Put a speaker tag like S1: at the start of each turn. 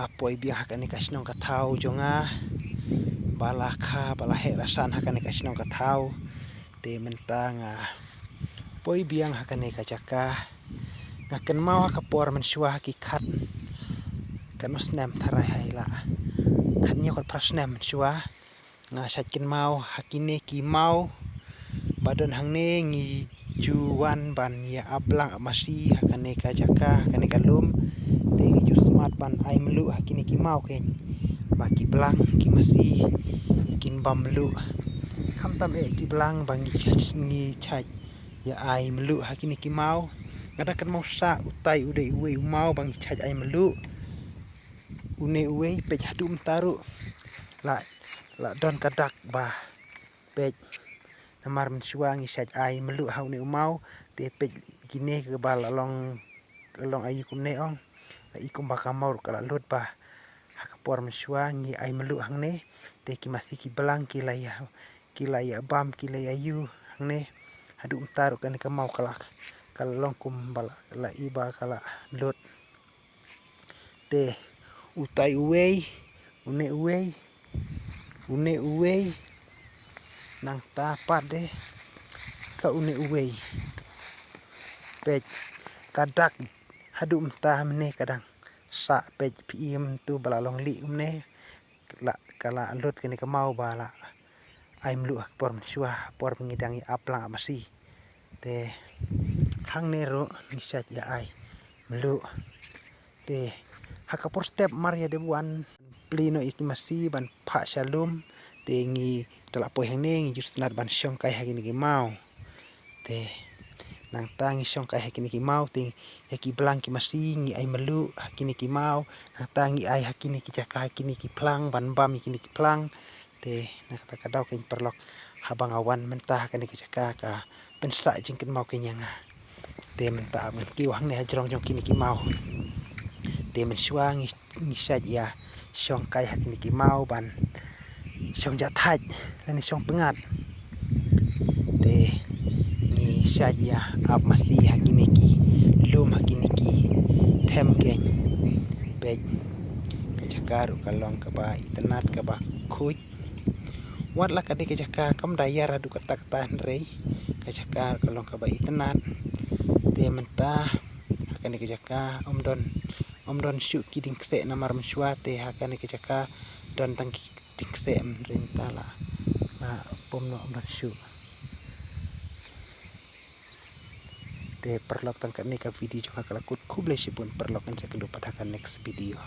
S1: poi biang hakan ikas nong katau jonga bala kha bala he rasan hakan ikas nong katau te mentang poi biang hakan ika jaka ngaken mau hakapor mensyua hakikat kan usnem tharai haila kan nyokot prasnem mensyua ngasatkin mau hakine ki mau badon hangne ngi juwan ban ya ablang amasi hakane ka jaka hakane kalum te ngi ju smart ban ai melu hakine ki mau ken baki blang ki masi kin bamlu kham tam ki blang bang ngi chaj ya ai melu hakine ki mau ngada kan mau sa utai ude uwe mau bang chaj ai melu une uwe pej hadum taru la don kadak ba pej namar mensyua ngi chaj ai melu haune mau te pej kine ke bal along ayu kumne ong ikum bakamor kala lut ba hakapor mensyua ngi ai melu hangne te ki masi ki belang ki laya bam ki laya ayu hangne hadu taru kan ka mau kala long kum bala la iba kala lut te utai uwe une uwe nang tapat de sa une uwe pej kadak hadu mta mene kadang sa pej piem tu bala long li umne la kala lut kene ka mau bala ai mlu por mensyua por pengidangi aplang amasi te hang nero nisat ya ai melu te hakapor step maria de buan plino itu masih ban pak shalom te ngi dala po hang ne ngi just nat ban syong kai hakini ki mau te nang tangi syong kai hakini ki mau te ki blang ki masih ngi ai melu hakini ki mau nang tangi ai hakini ki jaka hakini ki plang ban bam hakini ki plang te nak kadau ken perlok habang awan mentah hakini ki jaka ka pensa jingkin mau kenyanga te mentah men ki wang ne hajrong jong kini ki mau te mensyua ngi saj ya syong kai hakini ki mau ban syong jathaj lani syong pengat te ni saj ya ap masi hakini ki lum hakini ki them ken pej kajakaru kalong ka ba itanat ka ba khuj wat la ka de kajaka kam dayar adu katak tan rei kajakar kalong ka ba itanat te mentah hakani kajaka omdon syu kiding kse namar mensyua te hakani kajaka don tangki tikse rintala na pomno omdon syu te perlok tangkat ni ka video joka kalakut kuble sipun perlok kan saya kelupat akan next video.